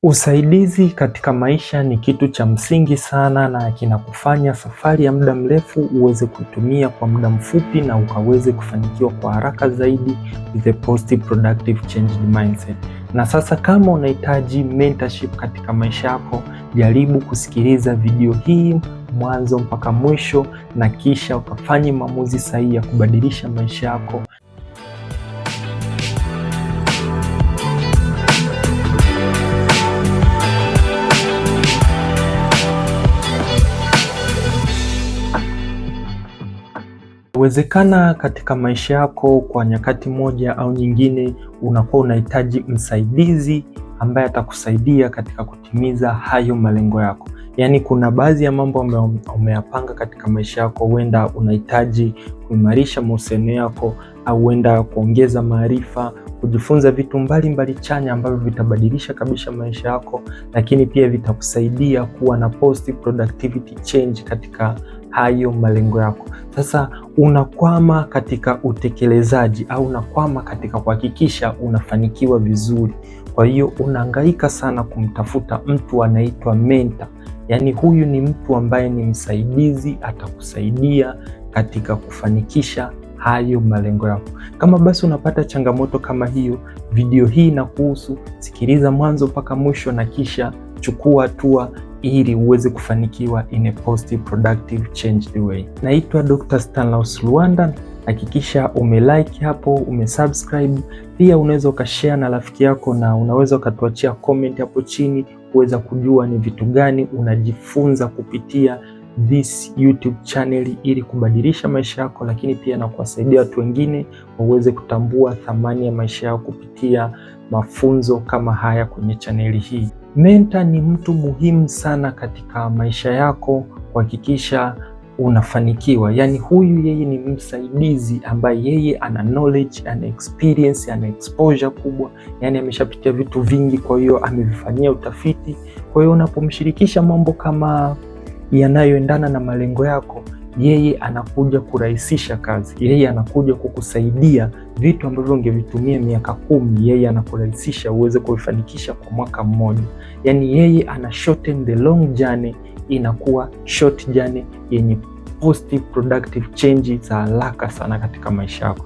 Usaidizi katika maisha ni kitu cha msingi sana na kinakufanya safari ya muda mrefu uweze kutumia kwa muda mfupi na ukaweze kufanikiwa kwa haraka zaidi with a positive productive change mindset. Na sasa kama unahitaji mentorship katika maisha yako, jaribu kusikiliza video hii mwanzo mpaka mwisho na kisha ukafanye maamuzi sahihi ya kubadilisha maisha yako. Inawezekana katika maisha yako kwa nyakati moja au nyingine unakuwa unahitaji msaidizi ambaye atakusaidia katika kutimiza hayo malengo yako. Yaani kuna baadhi ya mambo ambayo umeyapanga katika maisha yako, huenda unahitaji kuimarisha mahusiano yako au huenda kuongeza maarifa, kujifunza vitu mbalimbali chanya ambavyo vitabadilisha kabisa maisha yako, lakini pia vitakusaidia kuwa na positive productivity change katika hayo malengo yako. Sasa unakwama katika utekelezaji au unakwama katika kuhakikisha unafanikiwa vizuri. Kwa hiyo unahangaika sana kumtafuta mtu anaitwa mentor. Yaani huyu ni mtu ambaye ni msaidizi, atakusaidia katika kufanikisha hayo malengo yako. Kama basi unapata changamoto kama hiyo, video hii inakuhusu. Sikiliza mwanzo mpaka mwisho na kisha chukua hatua ili uweze kufanikiwa in a positive productive changed way. Naitwa Dr. Stanislaus Lwanda. Hakikisha umelike hapo, umesubscribe. Pia unaweza ukashare na rafiki yako na unaweza ukatuachia comment hapo chini kuweza kujua ni vitu gani unajifunza kupitia this YouTube channel ili kubadilisha maisha yako, lakini pia na kuwasaidia watu wengine waweze kutambua thamani ya maisha yao kupitia mafunzo kama haya kwenye chaneli hii. Mentor ni mtu muhimu sana katika maisha yako kuhakikisha unafanikiwa. Yaani huyu yeye ni msaidizi ambaye yeye ana knowledge, ana experience, ana exposure kubwa. Yaani ameshapitia vitu vingi, kwa hiyo amevifanyia utafiti. Kwa hiyo unapomshirikisha mambo kama yanayoendana na malengo yako, yeye anakuja kurahisisha kazi. Yeye anakuja kukusaidia vitu ambavyo ungevitumia miaka 10, yeye anakurahisisha uweze kuvifanikisha kwa mwaka mmoja. Yaani yeye ana shorten the long journey, inakuwa short journey yenye positive productive change za haraka sana katika maisha yako.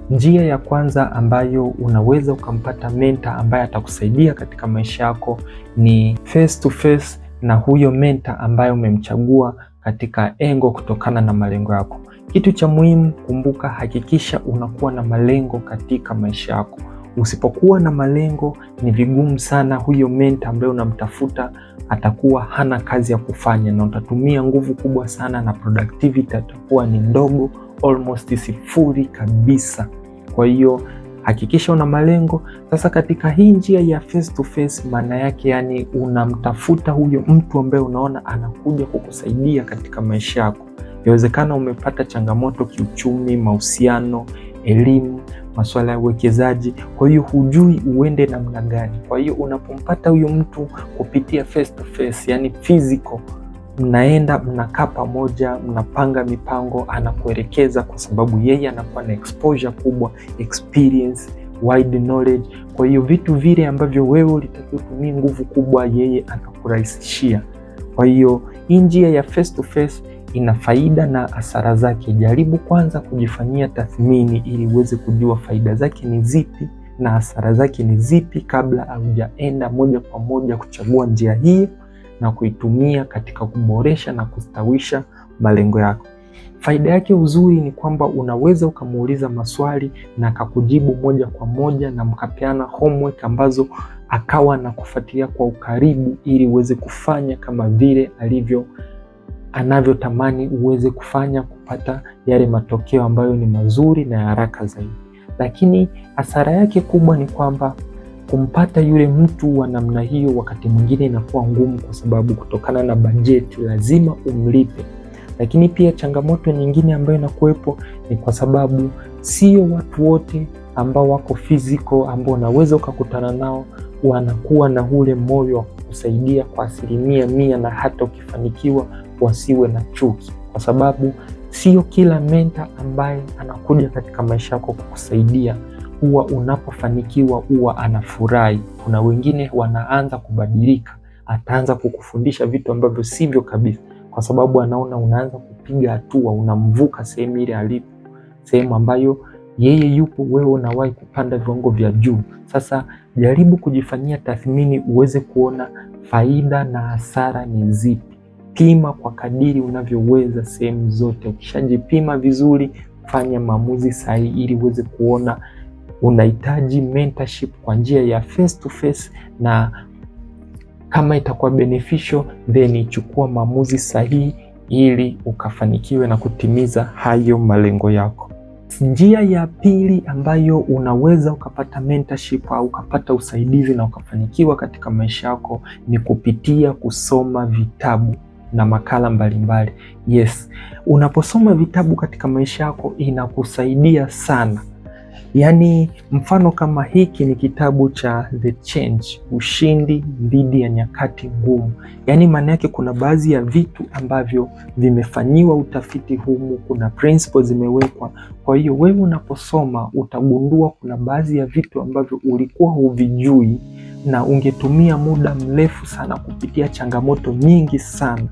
Njia ya kwanza ambayo unaweza ukampata mentor ambaye atakusaidia katika maisha yako ni face to face na huyo mentor ambaye umemchagua katika engo kutokana na malengo yako. Kitu cha muhimu, kumbuka, hakikisha unakuwa na malengo katika maisha yako. Usipokuwa na malengo, ni vigumu sana huyo mentor ambaye unamtafuta atakuwa hana kazi ya kufanya na utatumia nguvu kubwa sana na productivity atakuwa ni ndogo, almost sifuri kabisa. Kwa hiyo hakikisha una malengo. Sasa katika hii njia ya face to face, maana yake yani unamtafuta huyo mtu ambaye unaona anakuja kukusaidia katika maisha yako. Inawezekana umepata changamoto kiuchumi, mahusiano, elimu, masuala ya uwekezaji, kwa hiyo hujui uende namna gani. Kwa hiyo unapompata huyo mtu kupitia face to face, yani physical, mnaenda mnakaa pamoja, mnapanga mipango, anakuelekeza kwa sababu yeye anakuwa na exposure kubwa, experience, wide knowledge. Kwa hiyo vitu vile ambavyo wewe ulitakiwa kutumia nguvu kubwa, yeye anakurahisishia. Kwa hiyo hii njia ya face to face ina faida na hasara zake. Jaribu kwanza kujifanyia tathmini ili uweze kujua faida zake ni zipi na hasara zake ni zipi kabla haujaenda moja kwa moja kuchagua njia hii na kuitumia katika kuboresha na kustawisha malengo yako. Faida yake uzuri ni kwamba unaweza ukamuuliza maswali na akakujibu moja kwa moja na mkapeana homework ambazo akawa na kufuatilia kwa ukaribu ili uweze kufanya kama vile anavyotamani uweze kufanya, kupata yale matokeo ambayo ni mazuri na haraka zaidi. Lakini hasara yake kubwa ni kwamba kumpata yule mtu wa namna hiyo wakati mwingine inakuwa ngumu, kwa sababu kutokana na bajeti lazima umlipe. Lakini pia changamoto nyingine ambayo inakuwepo ni kwa sababu sio watu wote ambao wako physical ambao unaweza ukakutana nao wanakuwa na ule moyo wa kukusaidia kwa 100%, na hata ukifanikiwa wasiwe na chuki, kwa sababu sio kila mentor ambaye anakuja katika maisha yako kukusaidia huwa unapofanikiwa huwa anafurahi. Kuna wengine wanaanza kubadilika, ataanza kukufundisha vitu ambavyo sivyo kabisa, kwa sababu anaona unaanza kupiga hatua, unamvuka sehemu ile alipo, sehemu ambayo yeye yupo, wewe unawahi kupanda viwango vya juu. Sasa jaribu kujifanyia tathmini uweze kuona faida na hasara ni zipi. Pima kwa kadiri unavyoweza sehemu zote. Ukishajipima vizuri, fanya maamuzi sahihi ili uweze kuona unahitaji mentorship kwa njia ya face to face, na kama itakuwa beneficial then chukua maamuzi sahihi ili ukafanikiwe na kutimiza hayo malengo yako. Njia ya pili ambayo unaweza ukapata mentorship au ukapata usaidizi na ukafanikiwa katika maisha yako ni kupitia kusoma vitabu na makala mbalimbali. Yes, unaposoma vitabu katika maisha yako inakusaidia sana. Yaani mfano kama hiki ni kitabu cha The Change, Ushindi Dhidi ya Nyakati Ngumu. Yaani maana yake kuna baadhi ya vitu ambavyo vimefanyiwa utafiti humu, kuna principles zimewekwa. Kwa hiyo wewe unaposoma utagundua kuna baadhi ya vitu ambavyo ulikuwa huvijui na ungetumia muda mrefu sana kupitia changamoto nyingi sana.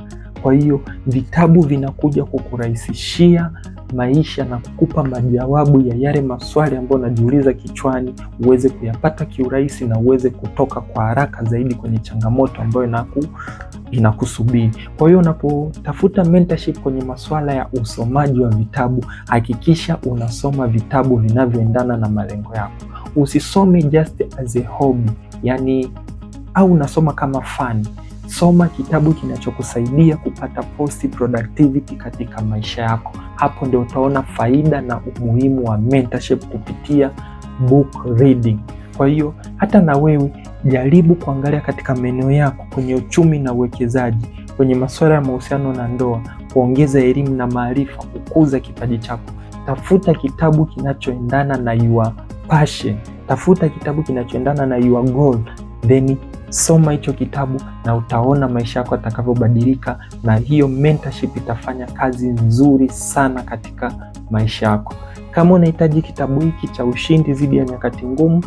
Kwa hiyo vitabu vinakuja kukurahisishia maisha na kukupa majawabu ya yale maswali ambayo unajiuliza kichwani, uweze kuyapata kiurahisi na uweze kutoka kwa haraka zaidi kwenye changamoto ambayo inakusubiri. Kwa hiyo unapotafuta mentorship kwenye masuala ya usomaji wa vitabu, hakikisha unasoma vitabu vinavyoendana na malengo yako. Usisome just as a hobby, yani au unasoma kama fun. Soma kitabu kinachokusaidia kupata post productivity katika maisha yako. Hapo ndio utaona faida na umuhimu wa mentorship kupitia book reading. Kwa hiyo hata na wewe jaribu kuangalia katika maeneo yako, kwenye uchumi na uwekezaji, kwenye masuala ya mahusiano na ndoa, kuongeza elimu na maarifa, kukuza kipaji chako. Tafuta kitabu kinachoendana na your passion, tafuta kitabu kinachoendana na your goal, then soma hicho kitabu na utaona maisha yako yatakavyobadilika, na hiyo mentorship itafanya kazi nzuri sana katika maisha yako. Kama unahitaji kitabu hiki cha Ushindi Dhidi ya Nyakati Ngumu,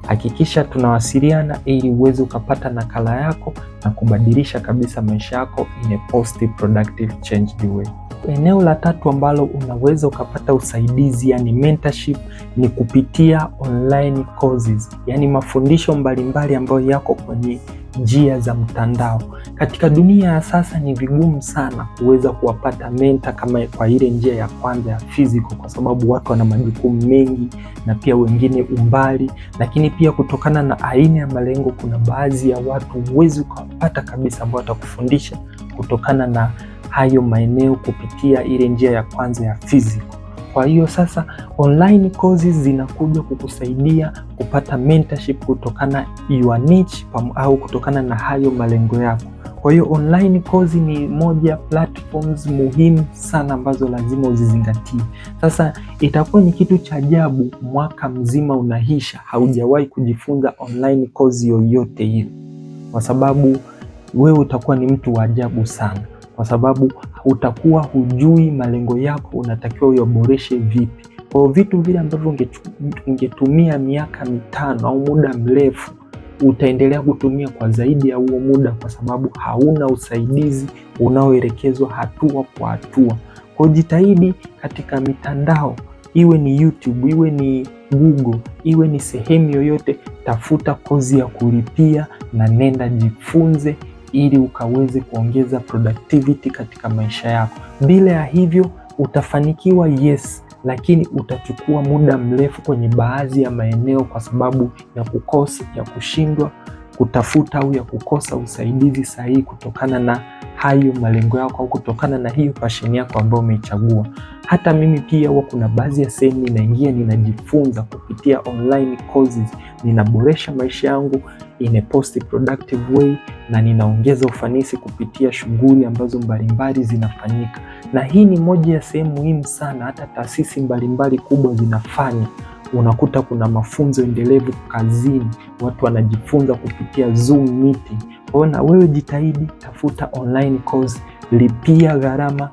hakikisha tunawasiliana ili uweze ukapata nakala yako na kubadilisha kabisa maisha yako in a positive productive changed way. Eneo la tatu ambalo unaweza ukapata usaidizi, yani mentorship, ni kupitia online courses, yani mafundisho mbalimbali ambayo yako kwenye njia za mtandao. Katika dunia ya sasa ni vigumu sana kuweza kuwapata mentor kama kwa ile njia ya kwanza ya physical, kwa sababu watu wana majukumu mengi na pia wengine umbali, lakini pia kutokana na aina ya malengo, kuna baadhi ya watu huwezi ukapata kabisa ambao watakufundisha kutokana na hayo maeneo kupitia ile njia ya kwanza ya physical. Kwa hiyo sasa online courses zinakuja kukusaidia kupata mentorship kutokana your niche au kutokana na hayo malengo yako. Kwa hiyo online course ni moja platforms muhimu sana ambazo lazima uzizingatie. Sasa itakuwa ni kitu cha ajabu mwaka mzima unahisha haujawahi kujifunza online course yoyote hiyo, kwa sababu wewe utakuwa ni mtu wa ajabu sana, kwa sababu utakuwa hujui malengo yako unatakiwa uyaboreshe vipi. Kwa hiyo vitu vile ambavyo ungetumia miaka 5 au muda mrefu utaendelea kutumia kwa zaidi ya huo muda, kwa sababu hauna usaidizi unaoelekezwa hatua kwa hatua. Kwa hiyo jitahidi katika mitandao, iwe ni YouTube, iwe ni Google, iwe ni sehemu yoyote, tafuta kozi ya kulipia na nenda jifunze ili ukaweze kuongeza productivity katika maisha yako. Bila ya hivyo utafanikiwa, yes, lakini utachukua muda mrefu kwenye baadhi ya maeneo kwa sababu ya kukosa, ya kushindwa kutafuta au ya kukosa usaidizi sahihi kutokana na hayo malengo yako au kutokana na hiyo passion yako ambayo umeichagua. Hata mimi pia huwa kuna baadhi ya sehemu ninaingia, ninajifunza kupitia online courses, ninaboresha maisha yangu in a positive productive way na ninaongeza ufanisi kupitia shughuli ambazo mbalimbali zinafanyika. Na hii ni moja ya sehemu muhimu sana, hata taasisi mbalimbali kubwa zinafanya. Unakuta kuna mafunzo endelevu kazini, watu wanajifunza kupitia Zoom meeting. Kwa hiyo na wewe jitahidi, tafuta online course, lipia gharama,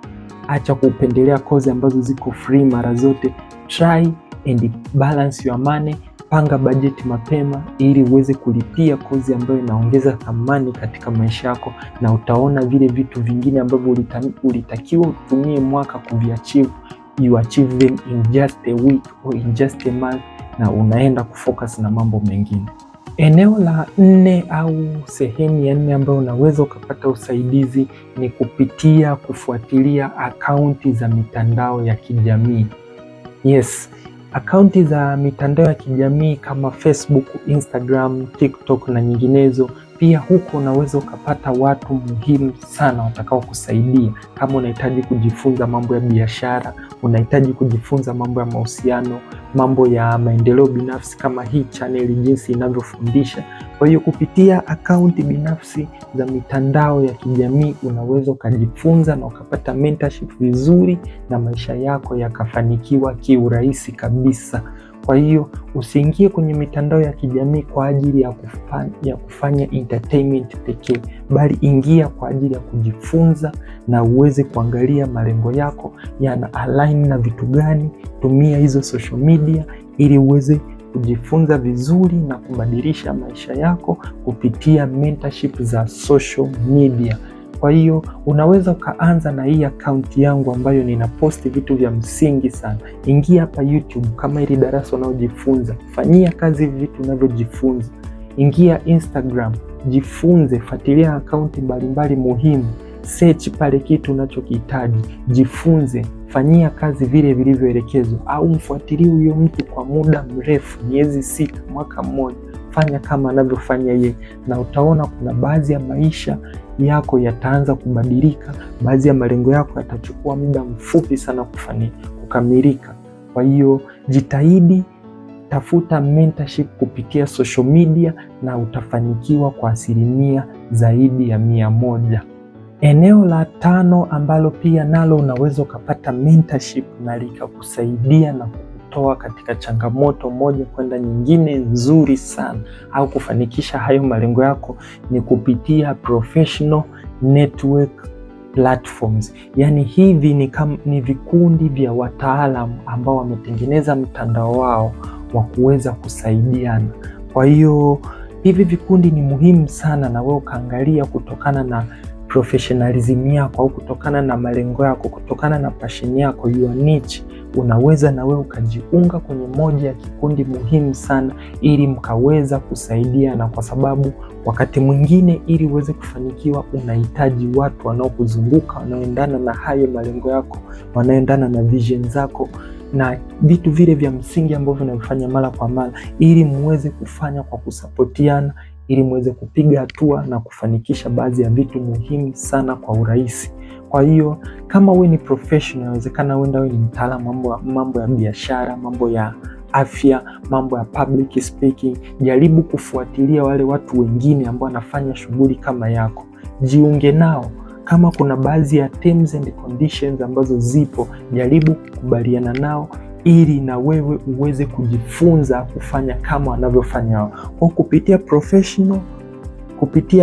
acha kupendelea course ambazo ziko free mara zote. Try and balance your money panga bajeti mapema ili uweze kulipia kozi ambayo inaongeza thamani katika maisha yako, na utaona vile vitu vingine ambavyo ulitakiwa utumie mwaka kuviachieve, you achieve them in just a week or in just a month, na unaenda kufocus na mambo mengine. Eneo la 4 au sehemu ya 4 ambayo unaweza ukapata usaidizi ni kupitia kufuatilia akaunti za mitandao ya kijamii. Yes, akaunti za mitandao ya kijamii kama Facebook, Instagram, TikTok na nyinginezo. Pia huko unaweza ukapata watu muhimu sana watakao kusaidia kama unahitaji kujifunza mambo ya biashara, unahitaji kujifunza mambo ya mahusiano, mambo ya maendeleo binafsi kama hii channel jinsi inavyofundisha. Kwa hiyo kupitia akaunti binafsi za mitandao ya kijamii unaweza ukajifunza na ukapata mentorship vizuri na maisha yako yakafanikiwa kiurahisi kabisa. Kwa hiyo usiingie kwenye mitandao ya kijamii kwa ajili ya kufanya entertainment pekee, bali ingia kwa ajili ya kujifunza na uweze kuangalia malengo yako yana align na vitu gani. Tumia hizo social media ili uweze kujifunza vizuri na kubadilisha maisha yako kupitia mentorship za social media. Kwa hiyo unaweza ukaanza na hii akaunti yangu ambayo ninaposti vitu vya msingi sana. Ingia hapa YouTube kama ili darasa unaojifunza, fanyia kazi vitu unavyojifunza. Ingia Instagram, jifunze, fuatilia akaunti mbalimbali muhimu, search pale kitu unachokihitaji, jifunze, fanyia kazi vile vilivyoelekezwa, au mfuatilie huyo mtu kwa muda mrefu, miezi 6, mwaka mmoja. Fanya kama anavyofanya yeye, na utaona kuna baadhi ya maisha yako yataanza kubadilika, baadhi ya malengo yako yatachukua muda mfupi sana kukamilika. Kwa hiyo jitahidi, tafuta mentorship kupitia social media na utafanikiwa kwa asilimia zaidi ya 100. Eneo la 5 ambalo pia nalo unaweza ukapata mentorship na likakusaidia na kukutoa katika changamoto moja kwenda nyingine nzuri sana, au kufanikisha hayo malengo yako, ni kupitia professional network platforms. Yani hivi ni vikundi vya wataalamu ambao wametengeneza mtandao wao wa kuweza kusaidiana. Kwa hiyo hivi vikundi ni muhimu sana, na wewe ukaangalia kutokana na professionalism yako au kutokana na malengo yako, kutokana na passion yako, your niche, unaweza na wewe ukajiunga kwenye moja ya kikundi muhimu sana ili mkaweza kusaidiana, kwa sababu wakati mwingine ili uweze kufanikiwa unahitaji watu wanaokuzunguka wanaoendana na hayo malengo yako, wanaoendana na vision zako na vitu vile vya msingi ambavyo unafanya mara kwa mara, ili muweze kufanya kwa kusapotiana, ili muweze kupiga hatua na kufanikisha baadhi ya vitu muhimu sana kwa urahisi. Kwa hiyo kama wewe ni professional, inawezekana wewe ni mtaalamu mambo ya biashara, mambo ya afya, mambo ya public speaking, jaribu kufuatilia wale watu wengine ambao wanafanya shughuli kama yako, jiunge nao. Kama kuna baadhi ya terms and conditions ambazo zipo, jaribu kukubaliana nao ili na wewe uweze kujifunza kufanya kama wanavyofanya wao. Kwa kupitia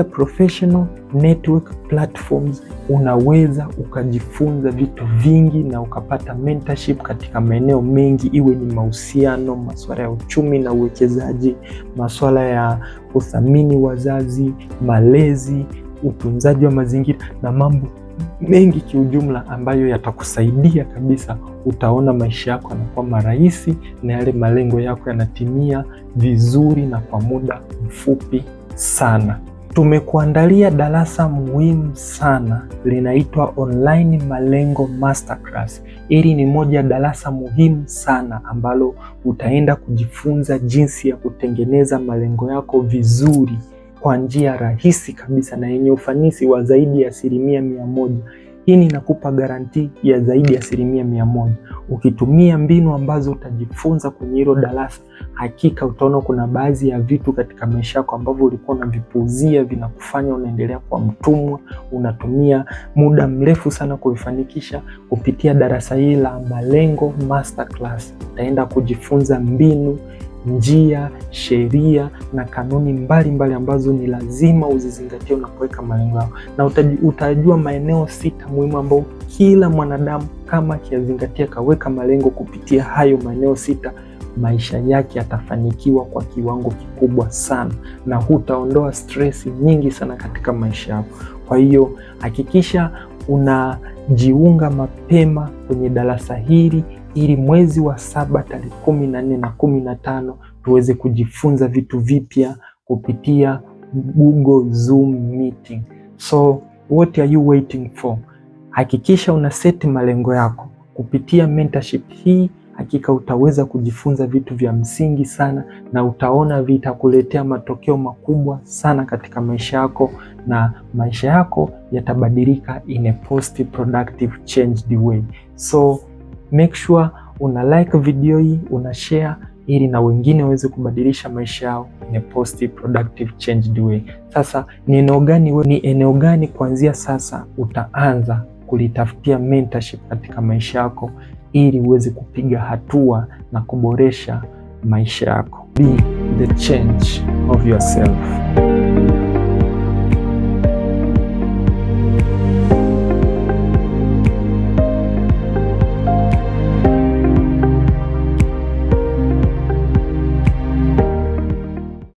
professional network platforms unaweza ukajifunza vitu vingi na ukapata mentorship katika maeneo mengi, iwe ni mahusiano, masuala ya uchumi na uwekezaji, masuala ya kuthamini wazazi, malezi, utunzaji wa mazingira na mambo mengi kiujumla ambayo yatakusaidia kabisa. Utaona maisha yako yanakuwa marahisi na yale malengo yako yanatimia vizuri na kwa muda mfupi sana. Tumekuandalia darasa muhimu sana, linaitwa Online Malengo Masterclass. Hili ni moja ya darasa muhimu sana ambalo utaenda kujifunza jinsi ya kutengeneza malengo yako vizuri kwa njia rahisi kabisa na yenye ufanisi wa zaidi ya 100%. Hii ninakupa garanti ya zaidi ya 100%. Ukitumia mbinu ambazo utajifunza kwenye hilo darasa, hakika utaona kuna baadhi ya vitu katika maisha yako ambavyo ulikuwa unavipuuzia vinakufanya unaendelea kwa mtumwa, unatumia muda mrefu sana kuvifanikisha. Kupitia darasa hili la Malengo Masterclass utaenda kujifunza mbinu, njia, sheria na kanuni mbalimbali ambazo ni lazima uzizingatie unapoweka malengo yako, na utajua maeneo 6 muhimu ambayo kila mwanadamu kama akiyazingatia kaweka malengo kupitia hayo maeneo 6, maisha yake yatafanikiwa kwa kiwango kikubwa sana, na hutaondoa stress nyingi sana katika maisha yako. Kwa hiyo hakikisha unajiunga mapema kwenye darasa hili, ili mwezi wa 7 tarehe 14 na 15 tuweze kujifunza vitu vipya kupitia Google Zoom meeting. So what are you waiting for? Hakikisha una seti malengo yako kupitia mentorship hii. Hakika utaweza kujifunza vitu vya msingi sana, na utaona vitakuletea matokeo makubwa sana katika maisha yako, na maisha yako yatabadilika in a positive, productive, changed way. So make sure una like video hii, una share, ili na wengine waweze kubadilisha maisha yao in a positive, productive, changed way. Sasa ni eneo gani kuanzia sasa utaanza kulitafutia mentorship katika maisha yako, ili uweze kupiga hatua na kuboresha maisha yako? Be the change of yourself.